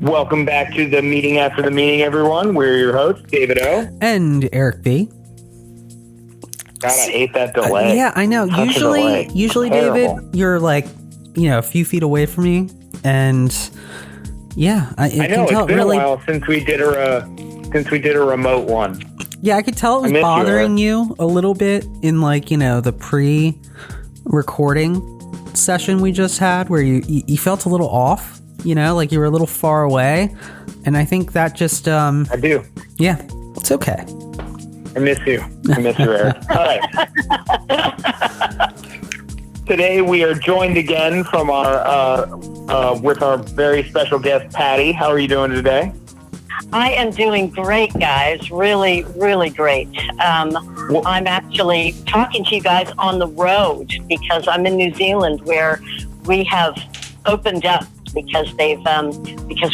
Welcome back to the meeting after the meeting, everyone. We're your hosts, David O. And Eric B. God, I hate that delay. Yeah, I know. Usually, Terrible. David, you're like, a few feet away from me, and yeah, I know it's been a while since we did a remote one. Yeah, I could tell it was bothering you a little bit in the pre-recording session we just had, where you felt a little off. Like you were a little far away, and I think that just I do. Yeah, it's okay. I miss you, Eric. All right. Today we are joined again from with our very special guest, Patti. How are you doing today? I am doing great, guys. Really, really great. I'm actually talking to you guys on the road because I'm in New Zealand, where we have opened up because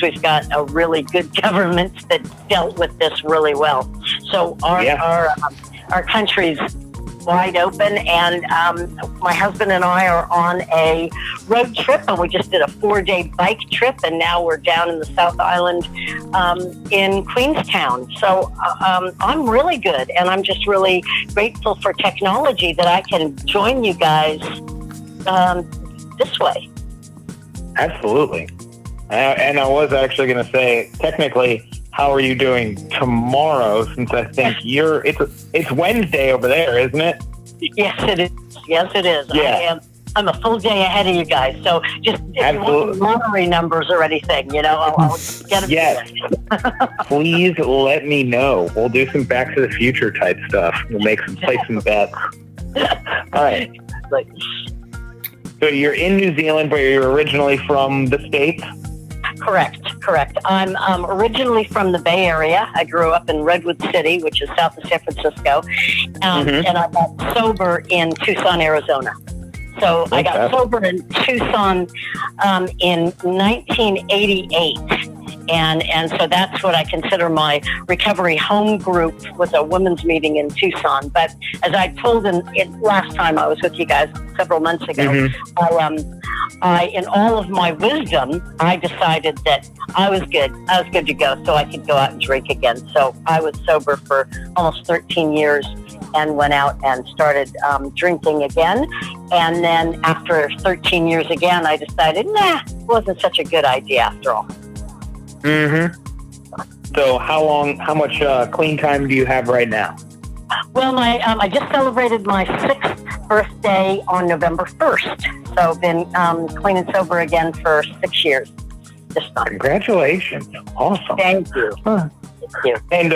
we've got a really good government that dealt with this really well. So our country's wide open, and my husband and I are on a road trip, and we just did a 4-day bike trip, and now we're down in the South Island in Queenstown. So I'm really good, and I'm just really grateful for technology that I can join you guys this way. Absolutely. And I was actually going to say, technically, how are you doing tomorrow? Since I think it's Wednesday over there, isn't it? Yes, it is. Yes, it is. Yeah. I'm a full day ahead of you guys. So just if you want lottery numbers or anything, I'll get them. Yes. Please let me know. We'll do some Back to the Future type stuff. We'll play some bets. All right. So you're in New Zealand, but you're originally from the States? Correct. I'm originally from the Bay Area. I grew up in Redwood City, which is south of San Francisco, and I got sober in Tucson, Arizona. So I got sober in Tucson in 1988. And so that's what I consider my recovery home group, was a women's meeting in Tucson. But as I told last time I was with you guys several months ago, I, in all of my wisdom, I decided that I was good. I was good to go, so I could go out and drink again. So I was sober for almost 13 years and went out and started drinking again. And then after 13 years again, I decided, it wasn't such a good idea after all. Mm-hmm. So how much clean time do you have right now? Well, I just celebrated my 6th birthday on November 1st. So been clean and sober again for 6 years this time. Congratulations. Awesome. Thank you. Huh. Thank you. And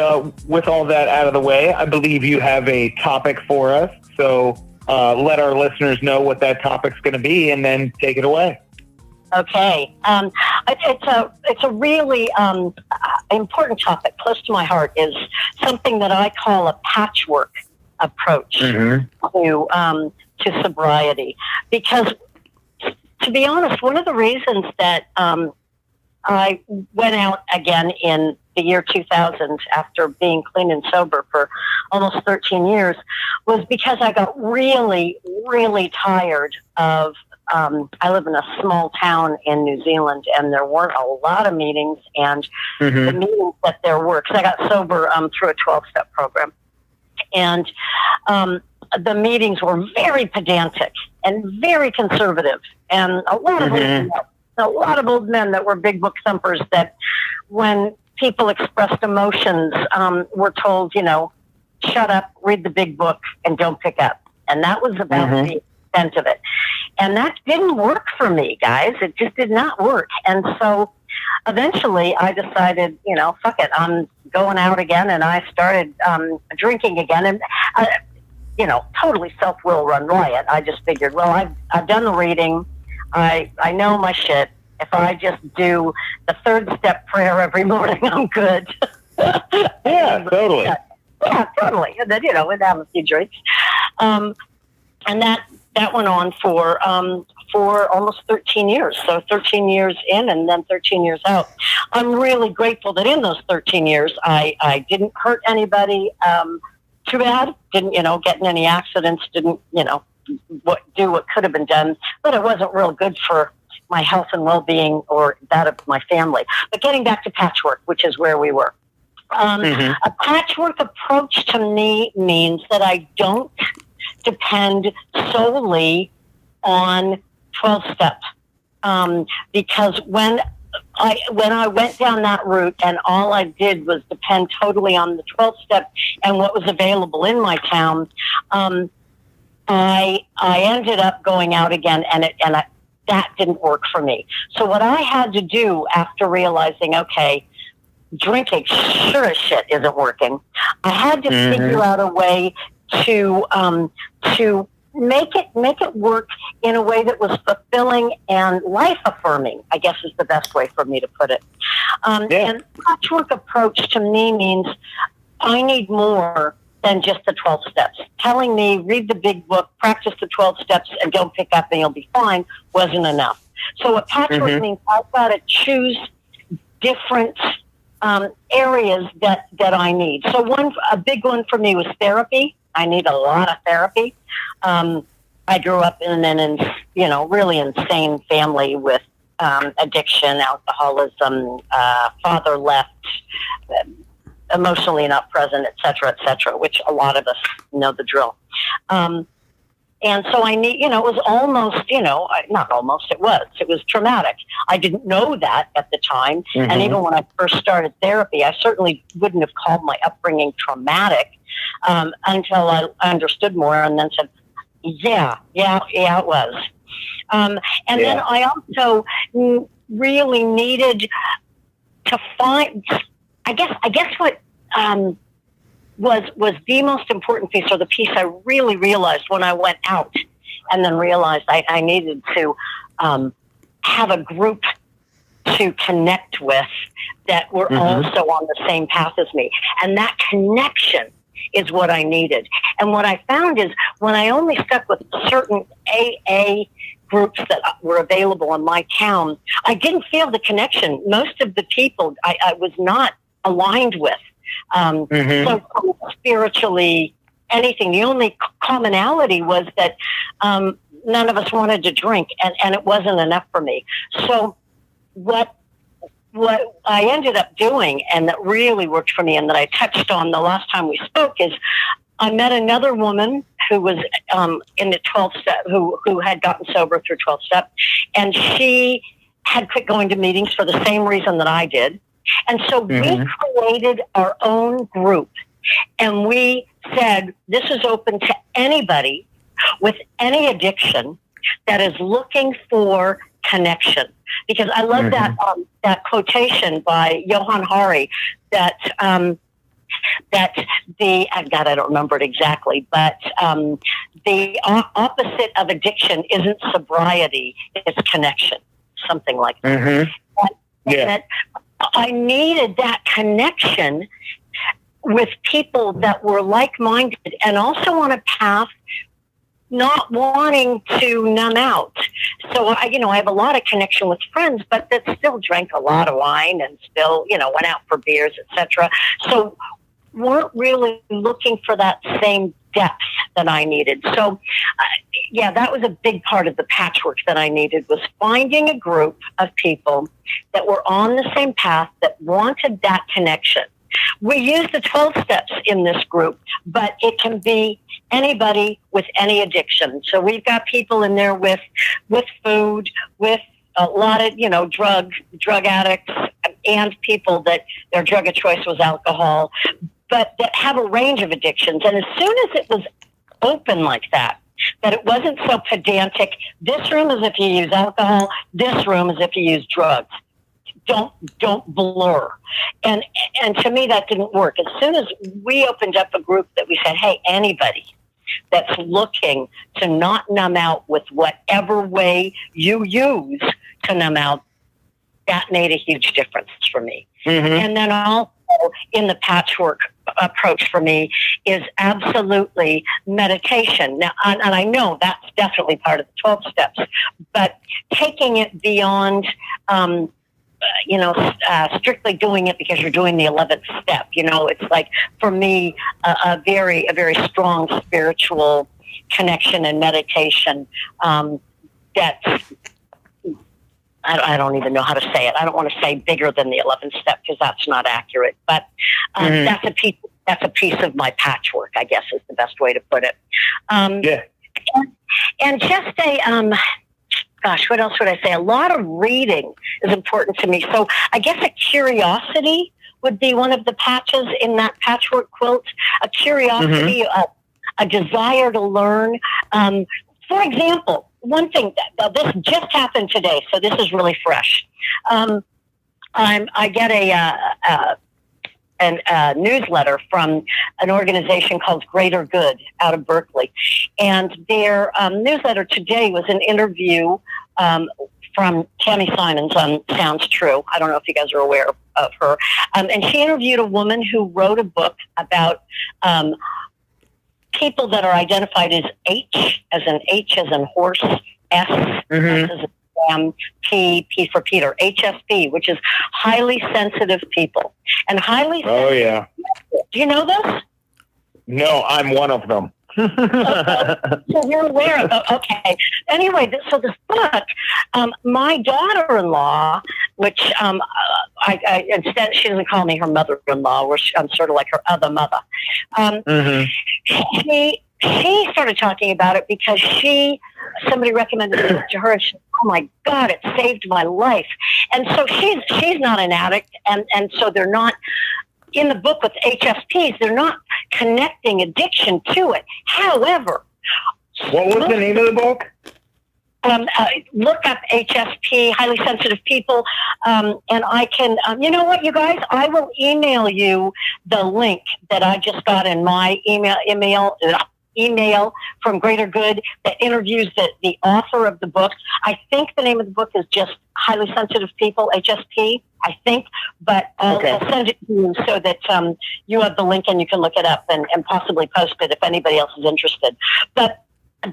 with all that out of the way, I believe you have a topic for us. So let our listeners know what that topic's going to be, and then take it away. Okay. It's a really important topic, close to my heart, is something that I call a patchwork approach to sobriety. Because, to be honest, one of the reasons that I went out again in the year 2000 after being clean and sober for almost 13 years was because I got really, really tired of I live in a small town in New Zealand, and there weren't a lot of meetings, and the meetings that there were, because I got sober through a 12-step program, and the meetings were very pedantic and very conservative, and a lot of old men that were big book thumpers that when people expressed emotions were told, shut up, read the big book, and don't pick up. And that was about the extent of it. And that didn't work for me, guys. It just did not work. And so eventually I decided, fuck it, I'm going out again. And I started drinking again. And, totally self-will run riot. I just figured, well, I've done the reading. I know my shit. If I just do the 3rd step prayer every morning, I'm good. Yeah, totally. Yeah, totally. And then, we'd have a few drinks. And that went on for almost 13 years. So 13 years in and then 13 years out. I'm really grateful that in those 13 years, I didn't hurt anybody too bad. Didn't, get in any accidents. Didn't, do what could have been done. But it wasn't real good for my health and well-being or that of my family. But getting back to patchwork, which is where we were. A patchwork approach to me means that I don't depend solely on 12-step. Because when I went down that route and all I did was depend totally on the 12-step and what was available in my town, I ended up going out again, and that didn't work for me. So what I had to do after realizing, okay, drinking sure as shit isn't working, I had to figure out a way to make it work in a way that was fulfilling and life affirming, I guess is the best way for me to put it. And patchwork approach to me means I need more than just the 12 steps. Telling me, read the big book, practice the 12 steps, and don't pick up and you'll be fine wasn't enough. So what patchwork means, I've got to choose different areas that I need. So a big one for me was therapy. I need a lot of therapy. I grew up in an really insane family with addiction, alcoholism, father left, emotionally not present, et cetera, which a lot of us know the drill. And so I need, it was almost, not almost, it was traumatic. I didn't know that at the time. And even when I first started therapy, I certainly wouldn't have called my upbringing traumatic until I understood more and then said, yeah, it was. And then I also really needed to find, I guess what was the most important piece, or the piece I really realized when I went out, and then realized I needed to have a group to connect with that were also on the same path as me. And that connection is what I needed. And what I found is when I only stuck with certain AA groups that were available in my town, I didn't feel the connection. Most of the people I was not aligned with. So spiritually, anything. The only commonality was that none of us wanted to drink, and it wasn't enough for me. So what I ended up doing, and that really worked for me, and that I touched on the last time we spoke, is I met another woman who was in the 12-step, who had gotten sober through 12-step, and she had quit going to meetings for the same reason that I did. And so we created our own group, and we said, this is open to anybody with any addiction that is looking for connection. Because I love that quotation by Johann Hari that I don't remember it exactly, but the opposite of addiction isn't sobriety, it's connection, something like that. And that I needed that connection with people that were like-minded and also on a path not wanting to numb out. So I have a lot of connection with friends, but that still drank a lot of wine and still, went out for beers, etc. So weren't really looking for that same depth that I needed. So, that was a big part of the patchwork that I needed, was finding a group of people that were on the same path that wanted that connection. We use the 12 steps in this group, but it can be anybody with any addiction. So we've got people in there with food, with a lot of, drug addicts, and people that their drug of choice was alcohol, but that have a range of addictions. And as soon as it was open like that it wasn't so pedantic, this room is if you use alcohol, this room is if you use drugs. Don't blur. And to me, that didn't work. As soon as we opened up a group that we said, hey, anybody that's looking to not numb out with whatever way you use to numb out, that made a huge difference for me. And then also in the patchwork approach for me is absolutely meditation. Now, and I know that's definitely part of the 12 steps, but taking it beyond, strictly doing it because you're doing the 11th step. It's like, for me, a very strong spiritual connection and meditation that I don't even know how to say it. I don't want to say bigger than the 11th step because that's not accurate. But that's a piece of my patchwork, I guess, is the best way to put it. And just gosh, what else would I say? A lot of reading is important to me. So I guess a curiosity would be one of the patches in that patchwork quilt. A curiosity, a desire to learn. For example, one thing that this just happened today, so this is really fresh. I get a newsletter from an organization called Greater Good out of Berkeley, and their newsletter today was an interview from Tammy Simons on Sounds True. I don't know if you guys are aware of her, and she interviewed a woman who wrote a book about people that are identified as H as in horse, S as in Sam, P for Peter, HSP, which is highly sensitive people. And highly sensitive. Oh, yeah. Do you know this? No, I'm one of them. Okay. So you're aware of it. Okay. Anyway, so this book, my daughter-in-law, which I instead she doesn't call me her mother-in-law, where I'm sort of like her other mother. She started talking about it because somebody recommended it to her, and she said, "Oh my God, it saved my life." And so she's not an addict, and so they're not in the book with HSPs. They're not connecting addiction to it. However, what was the name of the book? Look up HSP, highly sensitive people, and I can. You know what, you guys? I will email you the link that I just got in my email from Greater Good that interviews the author of the book. I think the name of the book is just Highly Sensitive People, HSP, I think, but I'll send it to you so that you have the link and you can look it up and possibly post it if anybody else is interested. But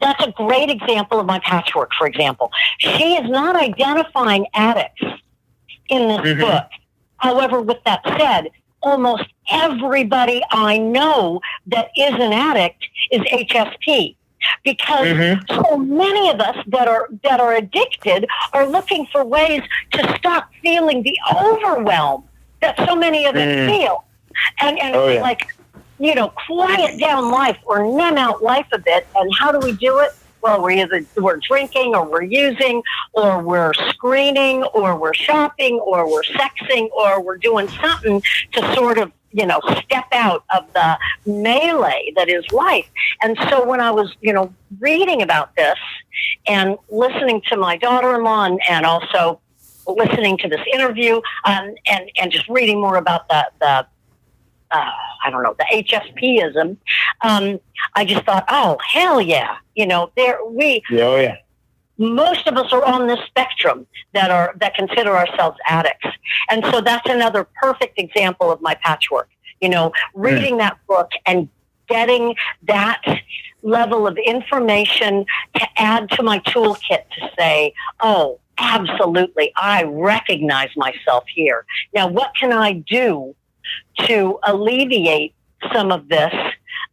that's a great example of my patchwork, for example. She is not identifying addicts in this book. However, with that said, almost everybody I know that is an addict is HSP, because so many of us that are addicted are looking for ways to stop feeling the overwhelm that so many of us feel, and like, you know, quiet down life or numb out life a bit. And how do we do it? Well, we're drinking, or we're using, or we're screening, or we're shopping, or we're sexing, or we're doing something to sort of, you know, step out of the melee that is life. And so when I was, you know, reading about this and listening to my daughter-in-law and also listening to this interview and just reading more about the I don't know, the HSPism, I just thought, oh, hell yeah. You know, most of us are on this spectrum that consider ourselves addicts. And so that's another perfect example of my patchwork. You know, reading that book and getting that level of information to add to my toolkit to say, oh, absolutely, I recognize myself here. Now, what can I do to alleviate some of this,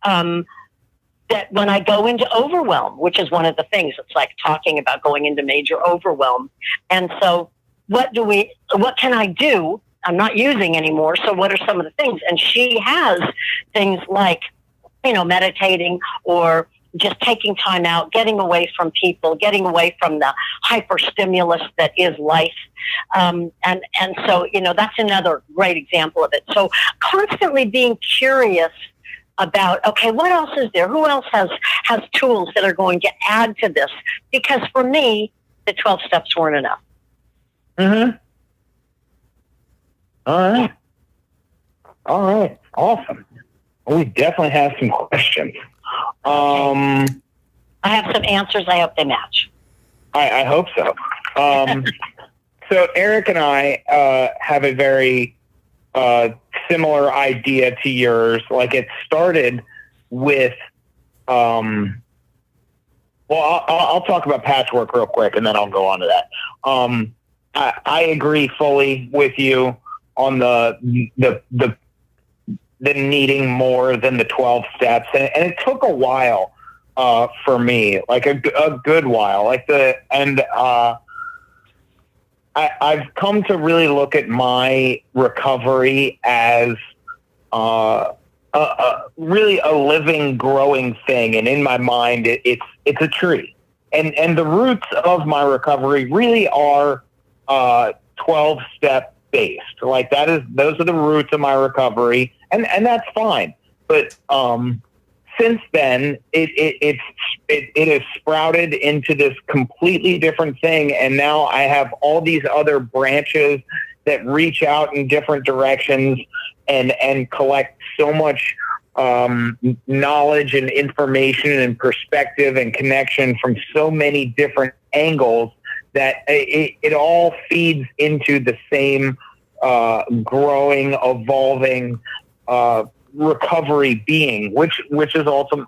that when I go into overwhelm, which is one of the things, it's like talking about going into major overwhelm. And so what can I do? I'm not using anymore. So what are some of the things? And she has things like, you know, meditating or just taking time out, getting away from people, getting away from the hyper stimulus that is life. And so, you know, that's another great example of it. So constantly being curious about, okay, what else is there? Who else has tools that are going to add to this? Because for me, the 12 steps weren't enough. All right. Awesome. Well, we definitely have some questions. I have some answers. I hope they match. I hope so. So Eric and I have a very similar idea to yours. Like, it started with, well, I'll talk about patchwork real quick, and then I'll go on to that. I agree fully with you on the needing more than the 12 steps. And it took a while for me, like a good while. I've come to really look at my recovery as really a living, growing thing, and in my mind, it's a tree, and the roots of my recovery really are 12-step based. Like those are the roots of my recovery, and that's fine. But since then, it has sprouted into this completely different thing, and now I have all these other branches that reach out in different directions and collect so much knowledge and information and perspective and connection from so many different angles that it all feeds into the same growing, evolving recovery being, which is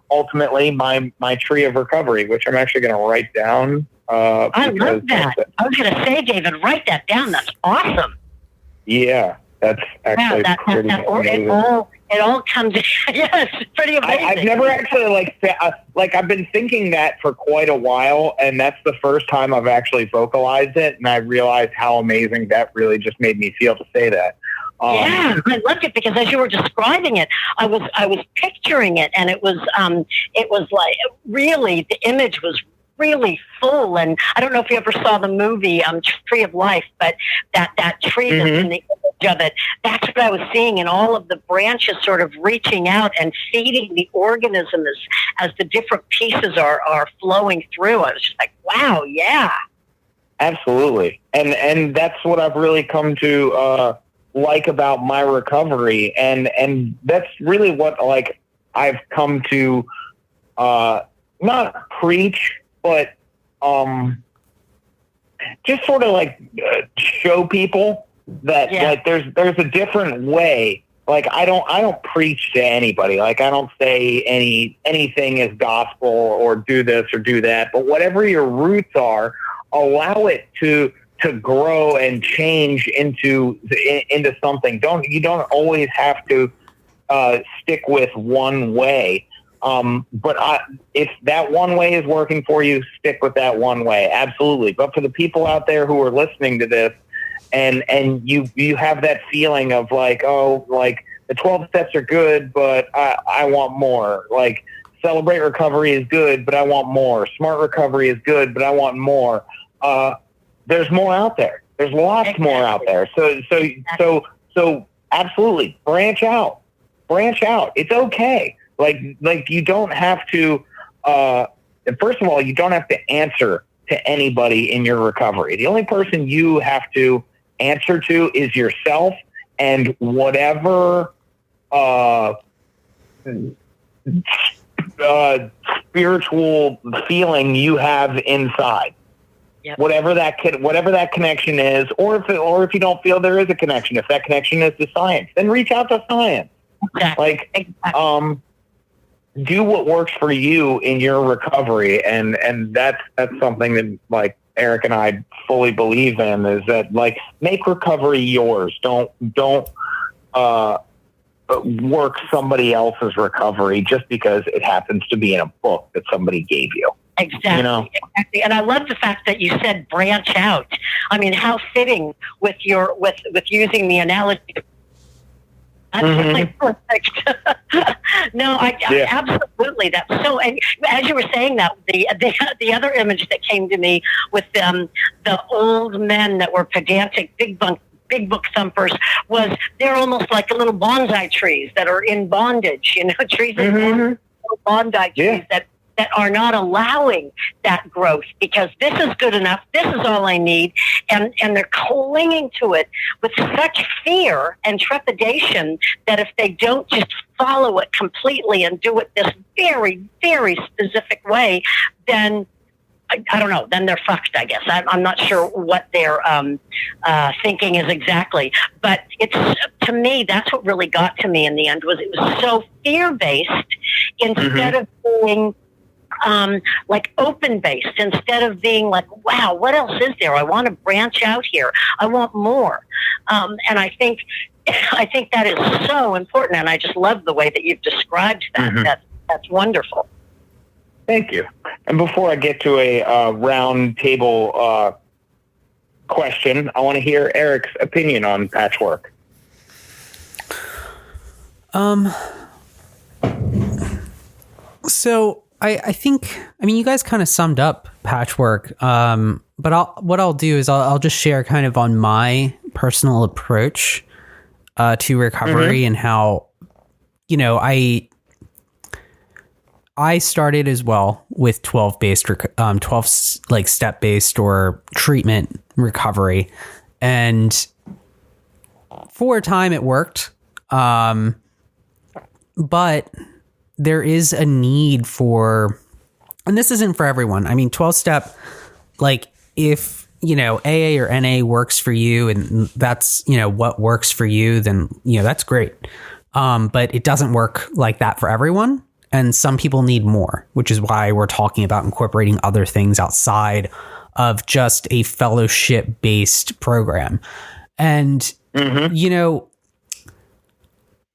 ultimately my tree of recovery, which I'm actually going to write down. I love that. I was going to say, David, write that down. That's awesome. Yeah, that's actually pretty amazing. It all comes. Yes, it's pretty amazing. I've never actually I've been thinking that for quite a while, and that's the first time I've actually vocalized it, and I realized how amazing that really just made me feel to say that. Yeah, I loved it because as you were describing it, I was picturing it, and it was like really the image was really full. And I don't know if you ever saw the movie Tree of Life, but that tree that's in the image of it, that's what I was seeing, and all of the branches sort of reaching out and feeding the organism as the different pieces are flowing through. I was just like, wow, yeah. Absolutely. And that's what I've really come to like about my recovery, and that's really what I've come to not preach, but just sort of show people that there's a different way. Like I don't preach to anybody. Like I don't say anything is gospel or do this or do that. But whatever your roots are, allow it to grow and change into something. You don't always have to stick with one way. But if that one way is working for you, stick with that one way. Absolutely. But for the people out there who are listening to this and you have that feeling of the 12 steps are good, but I want more. Like Celebrate Recovery is good, but I want more. Smart Recovery is good, but I want more. There's more out there. There's lots more out there. So absolutely branch out. It's okay. Like you don't have to, first of all, you don't have to answer to anybody in your recovery. The only person you have to answer to is yourself and whatever spiritual feeling you have inside. Yep. Whatever that connection is, or if you don't feel there is a connection, if that connection is to science, then reach out to science. Exactly. Do what works for you in your recovery, and that's something that Eric and I fully believe in, is that make recovery yours. Don't work somebody else's recovery just because it happens to be in a book that somebody gave you. Exactly. Exactly. And I love the fact that you said branch out. I mean, how fitting with using the analogy. That's perfect. No, I absolutely. That's so. And as you were saying that, the other image that came to me with the old men that were pedantic, big book thumpers, was they're almost like little bonsai trees that are in bondage. Trees in bondage trees that are not allowing that growth because this is good enough, this is all I need, and they're clinging to it with such fear and trepidation that if they don't just follow it completely and do it this very, very specific way, then I don't know, then they're fucked, I guess. I'm not sure what their thinking is exactly, but to me, that's what really got to me in the end, was it was so fear-based instead of being open-based, instead of being like, wow, what else is there? I want to branch out here. I want more. And I think that is so important. And I just love the way that you've described that. That's wonderful. Thank you. And before I get to a round table question. I want to hear Eric's opinion on patchwork. So I think, you guys kind of summed up patchwork. But what I'll do is I'll just share kind of on my personal approach to recovery and how, I started as well with 12 like step based or treatment recovery. And for a time it worked. But there is a need for, and this isn't for everyone. 12 step, like if, AA or NA works for you and that's, what works for you, then, that's great. But it doesn't work like that for everyone. And some people need more, which is why we're talking about incorporating other things outside of just a fellowship based program. And,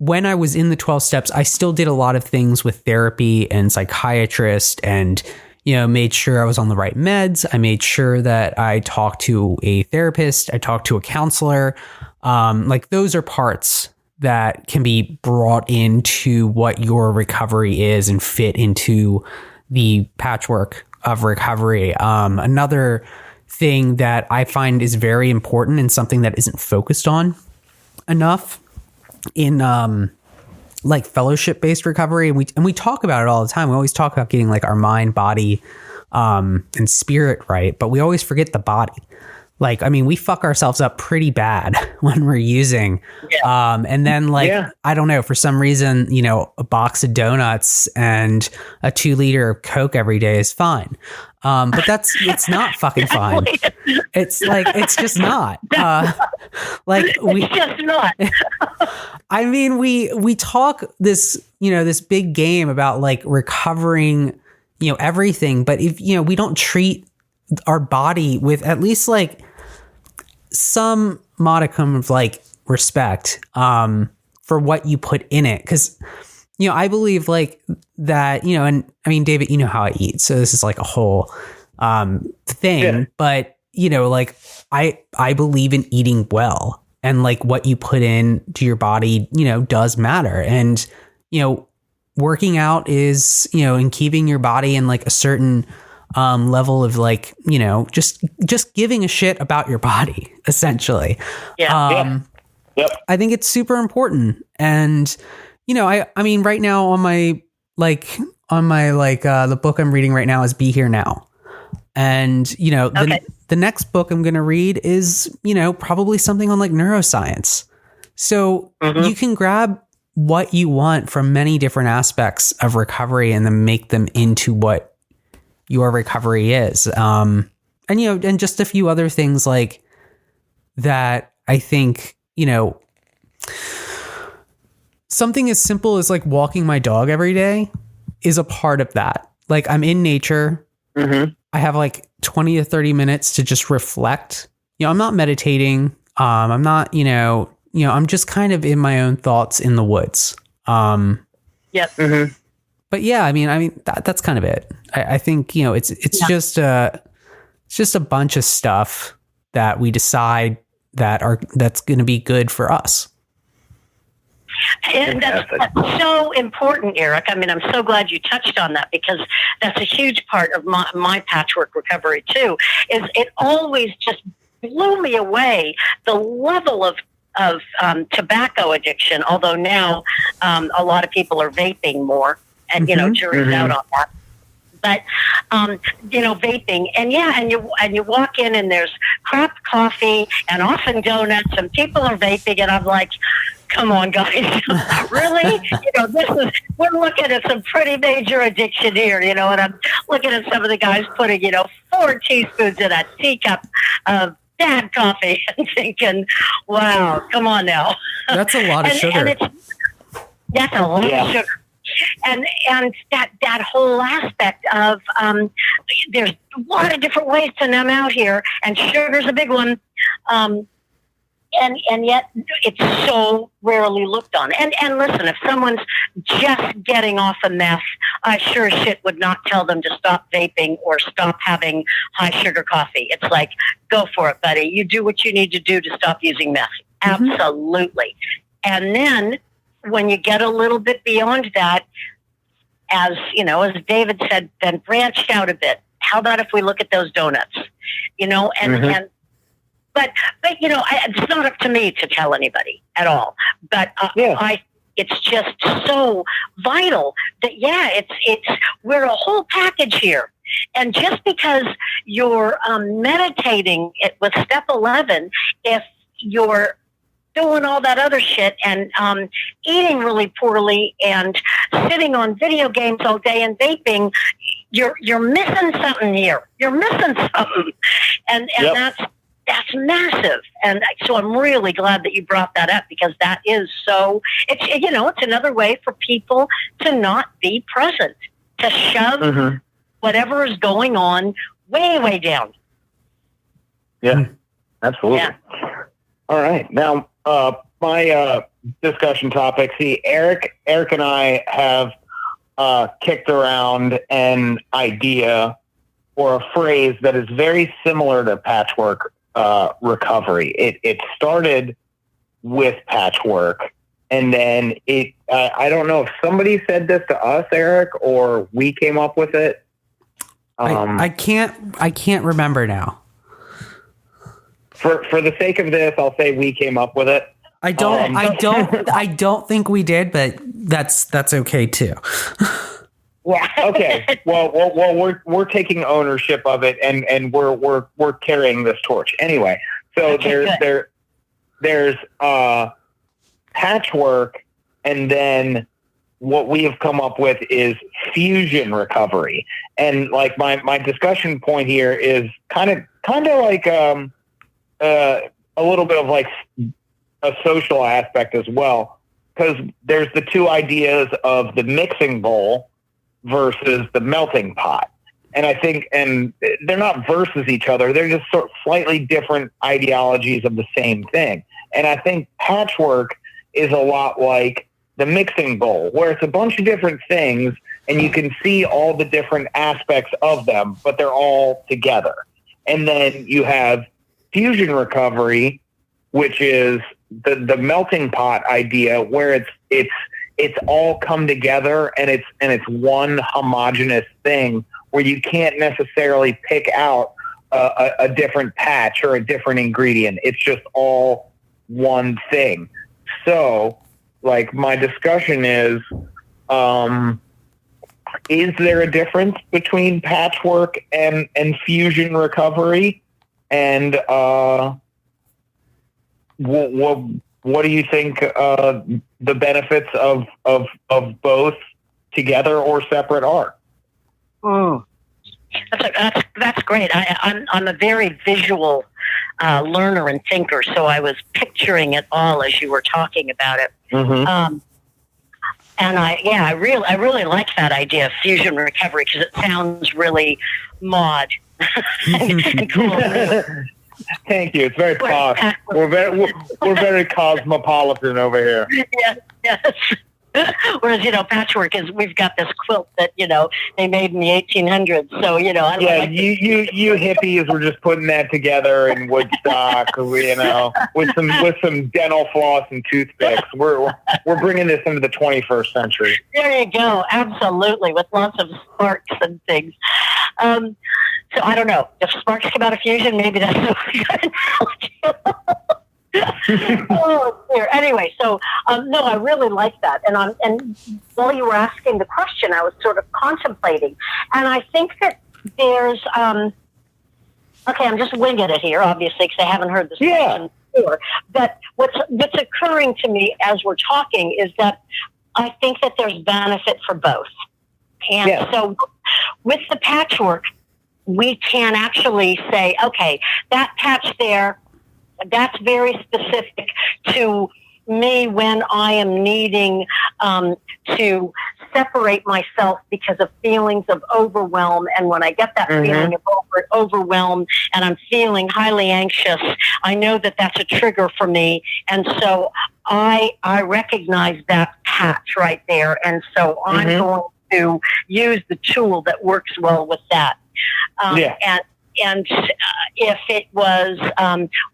when I was in the 12 steps, I still did a lot of things with therapy and psychiatrist and, made sure I was on the right meds. I made sure that I talked to a therapist. I talked to a counselor. Like those are parts that can be brought into what your recovery is and fit into the patchwork of recovery. Another thing that I find is very important and something that isn't focused on enough in like fellowship based recovery, and we talk about it all the time. We always talk about getting like our mind, body, and spirit right, but we always forget the body. Like, we fuck ourselves up pretty bad when we're using. And then I don't know, for some reason, a box of donuts and a 2-liter of Coke every day is fine. But it's not fucking fine. It's just not. It's just not. We talk this, this big game about like recovering, everything. But if, we don't treat our body with at least like some modicum of like respect for what you put in it, because I believe like that, and David, how I eat, so this is like a whole thing, but like I believe in eating well, and like what you put in to your body does matter, and working out is and keeping your body in like a certain level of like, just giving a shit about your body, essentially. Yep. I think it's super important. And, right now on my the book I'm reading right now is Be Here Now. And, the next book I'm going to read is, probably something on like neuroscience. So you can grab what you want from many different aspects of recovery and then make them into what your recovery is. And just a few other things like that. I think, something as simple as like walking my dog every day is a part of that. Like I'm in nature. I have like 20 to 30 minutes to just reflect. I'm not meditating. I'm not, I'm just kind of in my own thoughts in the woods. But yeah, that's kind of it. I think, it's just a bunch of stuff that we decide that's going to be good for us. And that's so important, Eric. I'm so glad you touched on that, because that's a huge part of my patchwork recovery too. Is it always just blew me away the level of tobacco addiction. Although now a lot of people are vaping more, and jury's out on that. But vaping, and you walk in and there's crap coffee and often donuts, and people are vaping, and I'm like, come on, guys, really? We're looking at some pretty major addiction here, and I'm looking at some of the guys putting 4 teaspoons in a teacup of bad coffee and thinking, wow, come on now. That's a lot of sugar. That's a lot of sugar. And that whole aspect of there's a lot of different ways to numb out here, and sugar's a big one. and yet it's so rarely looked on. And listen, if someone's just getting off a meth, I sure as shit would not tell them to stop vaping or stop having high sugar coffee. It's like, go for it, buddy. You do what you need to do to stop using meth. Mm-hmm. Absolutely. And then when you get a little bit beyond that, as David said, then branch out a bit. How about if we look at those donuts? But it's not up to me to tell anybody at all. But it's just so vital that we're a whole package here. And just because you're meditating with step 11, if you're doing all that other shit and eating really poorly and sitting on video games all day and vaping, you're missing something here. You're missing something, and that's massive. And so I'm really glad that you brought that up, because that is so. It's another way for people to not be present, to shove whatever is going on way, way down. Yeah, absolutely. Yeah. All right, now. My discussion topic. See, Eric and I have kicked around an idea or a phrase that is very similar to patchwork recovery. It started with patchwork, and then I don't know if somebody said this to us, Eric, or we came up with it. I can't remember now. For the sake of this, I'll say we came up with it. I don't think we did, but that's okay too. Yeah. Okay. Well, we're taking ownership of it, and we're carrying this torch anyway. So there's patchwork, and then what we have come up with is fusion recovery. And like my discussion point here is kind of like a little bit of like a social aspect as well, because there's the two ideas of the mixing bowl versus the melting pot. And I think, and they're not versus each other, they're just sort of slightly different ideologies of the same thing. And I think patchwork is a lot like the mixing bowl, where it's a bunch of different things and you can see all the different aspects of them, but they're all together. And then you have fusion recovery, which is the melting pot idea, where it's all come together and it's one homogeneous thing where you can't necessarily pick out a different patch or a different ingredient. It's just all one thing. So, like, my discussion is there a difference between patchwork and fusion recovery? And what do you think the benefits of both together or separate are? Oh, that's great. I'm a very visual learner and thinker, so I was picturing it all as you were talking about it. Mm-hmm. And I really like that idea of fusion recovery, because it sounds really mod and cool. Thank you. It's very posh. We're very cosmopolitan over here. Yes. Whereas, patchwork is, we've got this quilt that, they made in the 1800s. So, you hippies were just putting that together in Woodstock, with some dental floss and toothpicks. We're bringing this into the 21st century. There you go. Absolutely. With lots of sparks and things. So I don't know if sparks come out of fusion. Maybe that's a good analogy. Oh dear. Anyway, so no, I really like that. And while you were asking the question, I was sort of contemplating, and I think that there's okay. I'm just winging it here, obviously, because I haven't heard this question before. But what's occurring to me as we're talking is that I think that there's benefit for both, and so with the patchwork, we can actually say, okay, that patch there, that's very specific to me when I am needing to separate myself because of feelings of overwhelm. And when I get that feeling of overwhelmed and I'm feeling highly anxious, I know that that's a trigger for me. And so I recognize that patch right there. And so I'm going to use the tool that works well with that. And if it was,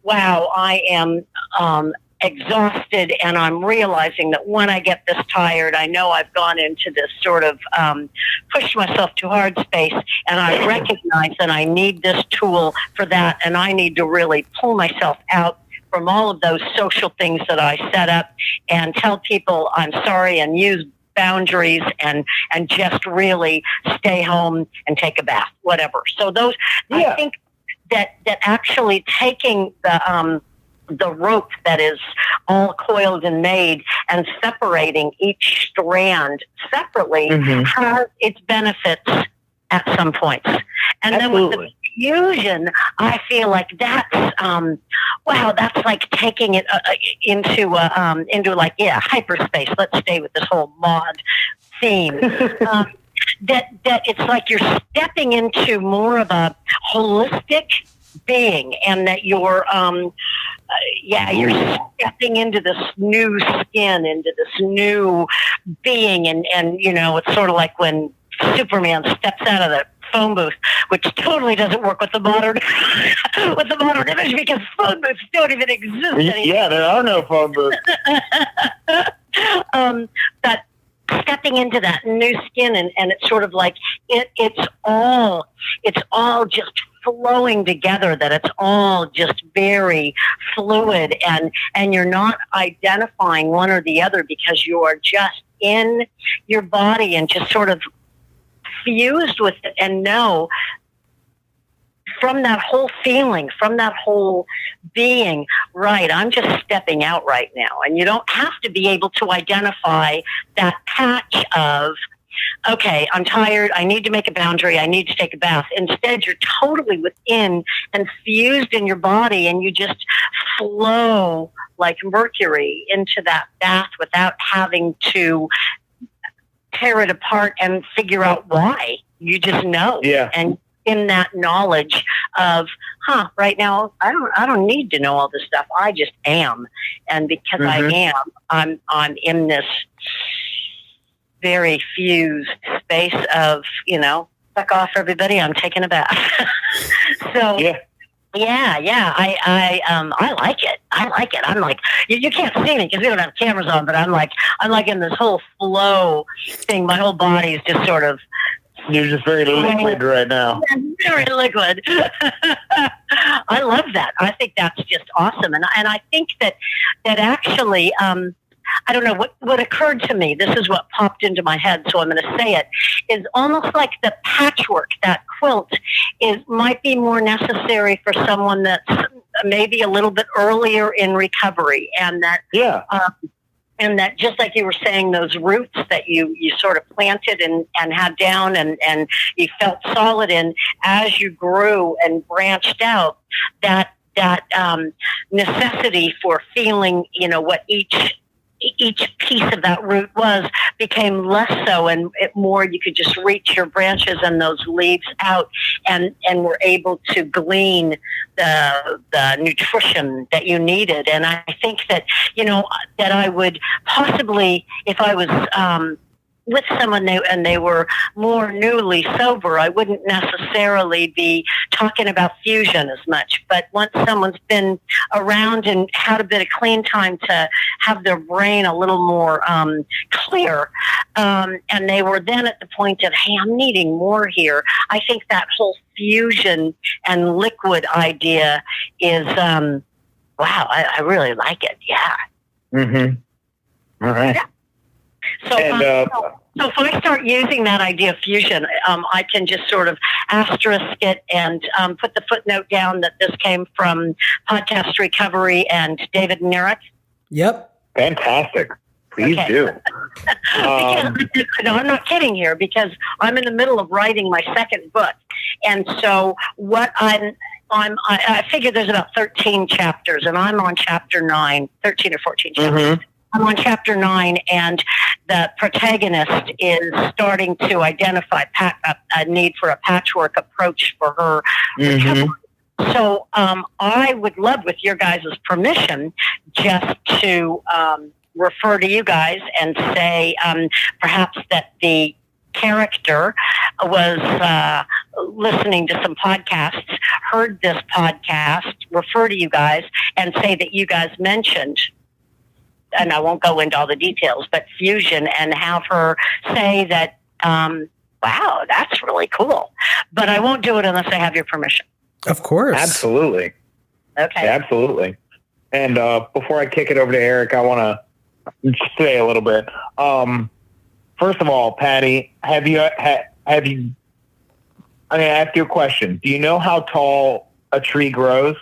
wow, I am exhausted and I'm realizing that when I get this tired, I know I've gone into this sort of push myself too hard space, and I recognize that I need this tool for that, and I need to really pull myself out from all of those social things that I set up and tell people I'm sorry and use boundaries and just really stay home and take a bath, whatever. So those, I think that actually taking the rope that is all coiled and made and separating each strand separately has its benefits at some points. And then with the fusion, I feel like that's that's like taking it into like hyperspace. Let's stay with this whole mod theme. That it's like you're stepping into more of a holistic being, and that you're you're stepping into this new skin, into this new being, and it's sort of like when Superman steps out of the phone booth, which totally doesn't work with the modern image, because phone booths don't even exist anymore. Yeah, there are no phone booths. But stepping into that new skin, and it's sort of like it's all just flowing together, that it's all just very fluid, and you're not identifying one or the other, because you are just in your body and just sort of fused with it, and know from that whole feeling, from that whole being, right, I'm just stepping out right now. And you don't have to be able to identify that patch of, okay, I'm tired, I need to make a boundary, I need to take a bath. Instead, you're totally within and fused in your body, and you just flow like mercury into that bath without having to tear it apart and figure out why. You just know. Yeah. And in that knowledge of, right now, I don't need to know all this stuff. I just am. And because I am, I'm in this very fused space of, fuck off everybody, I'm taking a bath. So I like it. I'm like, you can't see me because we don't have cameras on, but I'm like in this whole flow thing. My whole body is just sort of. You're just very liquid right now. Very liquid. I love that. I think that's just awesome. And I think that actually, I don't know what occurred to me. This is what popped into my head, so I'm going to say it. Is almost like the patchwork, that quilt, might be more necessary for someone that's maybe a little bit earlier in recovery, and that and that, just like you were saying, those roots that you sort of planted and had down and you felt solid in, as you grew and branched out, that necessity for feeling, what each piece of that root became less so, and more you could just reach your branches and those leaves out, and were able to glean the nutrition that you needed. And I think that, that I would possibly, if I was with someone and they were more newly sober, I wouldn't necessarily be talking about fusion as much. But once someone's been around and had a bit of clean time to have their brain a little more clear, and they were then at the point of, hey, I'm needing more here, I think that whole fusion and liquid idea is, wow, I really like it. Yeah. Mm-hmm. All right. Yeah. So if I start using that idea of fusion, I can just sort of asterisk it and put the footnote down that this came from Podcast Recovery and David and Eric. Yep. Fantastic. Please do. No, I'm not kidding here, because I'm in the middle of writing my second book. And so what I figure there's about 13 chapters, and I'm on chapter 9, 13 or 14 chapters. I'm on chapter 9, and the protagonist is starting to identify a need for a patchwork approach for her recovery. So I would love, with your guys' permission, just to refer to you guys and say perhaps that the character was listening to some podcasts, heard this podcast, refer to you guys and say that you guys mentioned, and I won't go into all the details, but fusion, and have her say that, wow, that's really cool. But I won't do it unless I have your permission. Of course. Absolutely. Okay. Absolutely. And before I kick it over to Eric, I want to say a little bit. First of all, Patti, have you? I'm going to ask you a question. Do you know how tall a tree grows?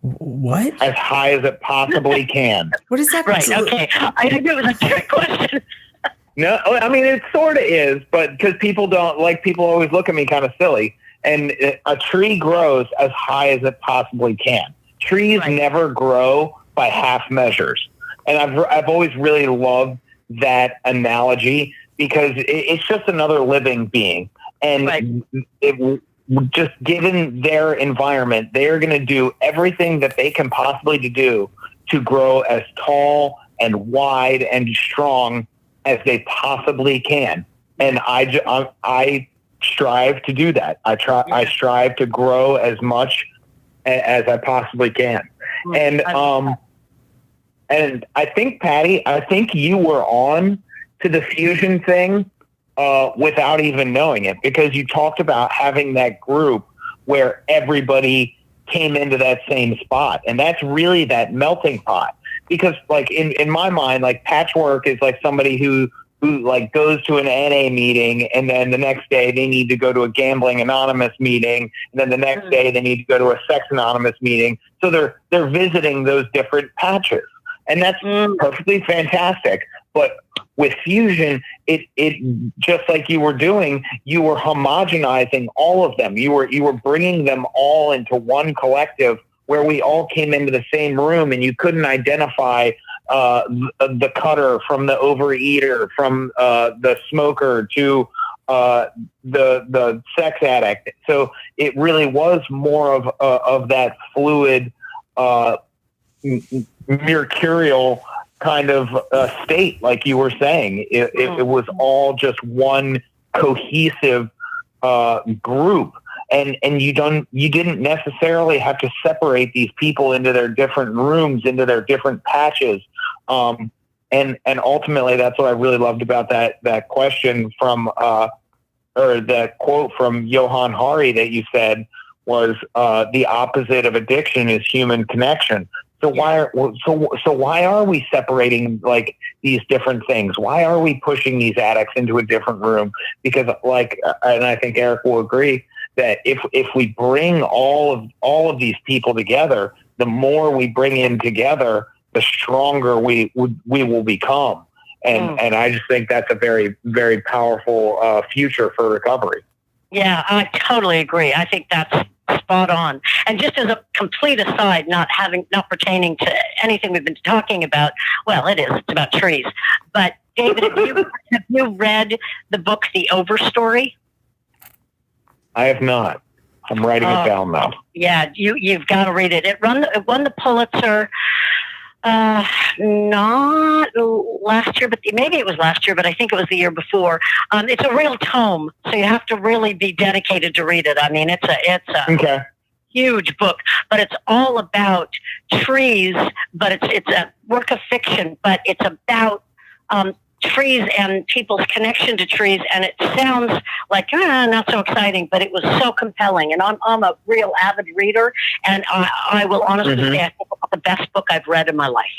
What? As high as it possibly can. What is that? Right. Okay. I think it was a trick question. No, I mean, it sort of is, but because people always look at me kind of silly. And a tree grows as high as it possibly can. Trees never grow by half measures. And I've always really loved that analogy, because it's just another living being. And just given their environment, they're going to do everything that they can possibly do to grow as tall and wide and strong as they possibly can. And I strive to do that. I strive to grow as much as I possibly can. And I think, Patti, you were on to the fusion thing without even knowing it, because you talked about having that group where everybody came into that same spot. And that's really that melting pot. Because like in my mind, like patchwork is like somebody who like goes to an NA meeting, and then the next day they need to go to a gambling anonymous meeting, and then the next day they need to go to a sex anonymous meeting. So they're visiting those different patches, and that's perfectly fantastic. But with fusion, it just like you were doing, you were homogenizing all of them. You were bringing them all into one collective where we all came into the same room, and you couldn't identify the cutter from the overeater, from the smoker to the sex addict. So it really was more of that fluid, mercurial kind of state, like you were saying. It was all just one cohesive group. And you didn't necessarily have to separate these people into their different rooms, into their different patches. And ultimately that's what I really loved about that question from, or that quote from Johann Hari that you said was, the opposite of addiction is human connection. So why are we separating like these different things? Why are we pushing these addicts into a different room? Because and I think Eric will agree, that if we bring all of these people together, the more we bring in together, the stronger we will become. And I just think that's a very, very powerful future for recovery. Yeah, I totally agree. I think that's spot on. And just as a complete aside, not pertaining to anything we've been talking about, well, it is. It's about trees. But David, have you read the book The Overstory? I have not. I'm writing it down now. Yeah, you've got to read it. It won the Pulitzer. Not last year, but maybe it was last year, but I think it was the year before. It's a real tome, so you have to really be dedicated to read it. I mean, it's a huge book, but it's all about trees. But it's a work of fiction, but it's about trees and people's connection to trees, and it sounds like not so exciting, but it was so compelling. And I'm a real avid reader, and I will honestly say I think it's the best book I've read in my life.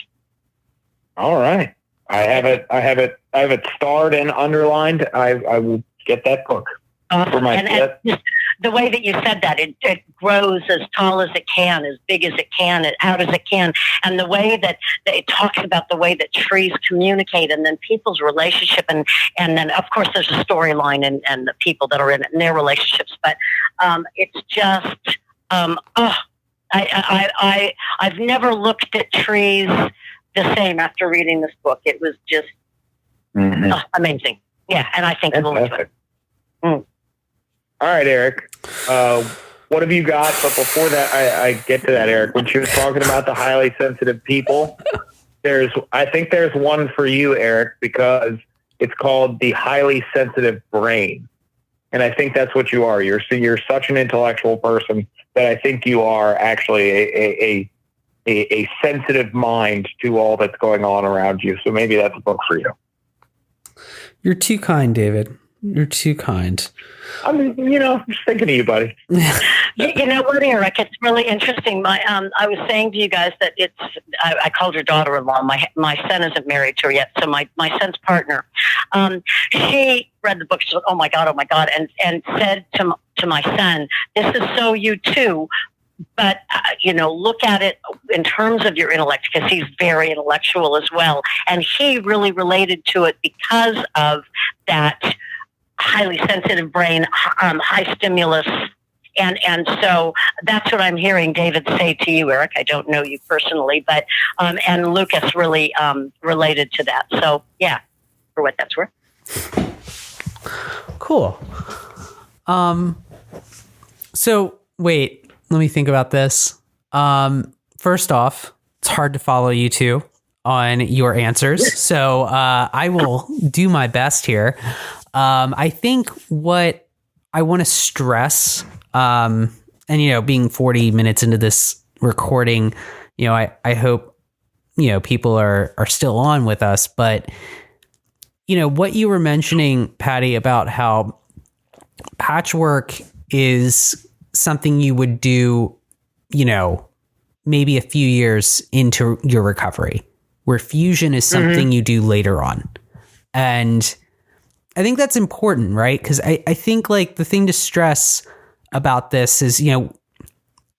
All right, I have it starred and underlined. I will get that book. Awesome. And just the way that you said that, it grows as tall as it can, as big as it can, out as it can. And the way that it talks about the way that trees communicate, and then people's relationship. And then, of course, there's a storyline and the people that are in it and their relationships. But it's just, I've never looked at trees the same after reading this book. It was just amazing. Yeah, and I think it'll enjoy it. All right, Eric. What have you got? But before that, I get to that, Eric. When she was talking about the highly sensitive people, I think there's one for you, Eric, because it's called the highly sensitive brain. And I think that's what you are. You're such an intellectual person that I think you are actually a sensitive mind to all that's going on around you. So maybe that's a book for you. You're too kind, David. You're too kind. I mean, just thinking of you, buddy. You know what, Eric? It's really interesting. I was saying to you guys that I called her daughter-in-law. My son isn't married to her yet, so my son's partner. She read the book. She said, oh my God, and said to my son, "This is so you too." But, look at it in terms of your intellect, because he's very intellectual as well. And he really related to it because of that highly sensitive brain, high stimulus. And so that's what I'm hearing David say to you, Eric. I don't know you personally, but, and Lucas really related to that. So, yeah, for what that's worth. Cool. So, wait, let me think about this. First off, it's hard to follow you two on your answers. So I will do my best here. I think what I want to stress, and, being 40 minutes into this recording, I hope, people are still on with us. But, what you were mentioning, Patti, about how patchwork is something you would do, maybe a few years into your recovery, where fusion is something you do later on. And I think that's important, right? Because I think like the thing to stress about this is,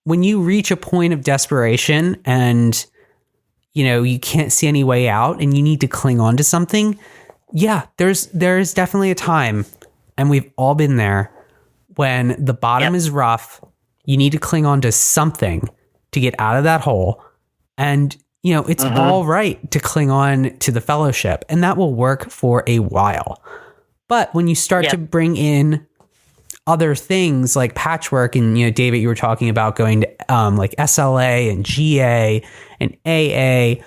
when you reach a point of desperation and, you can't see any way out and you need to cling on to something. Yeah, there's definitely a time, and we've all been there, when the bottom is rough, you need to cling on to something to get out of that hole. And, it's all right to cling on to the fellowship, and that will work for a while. But when you start to bring in other things like patchwork, and, David, you were talking about going to like SLA and GA and AA.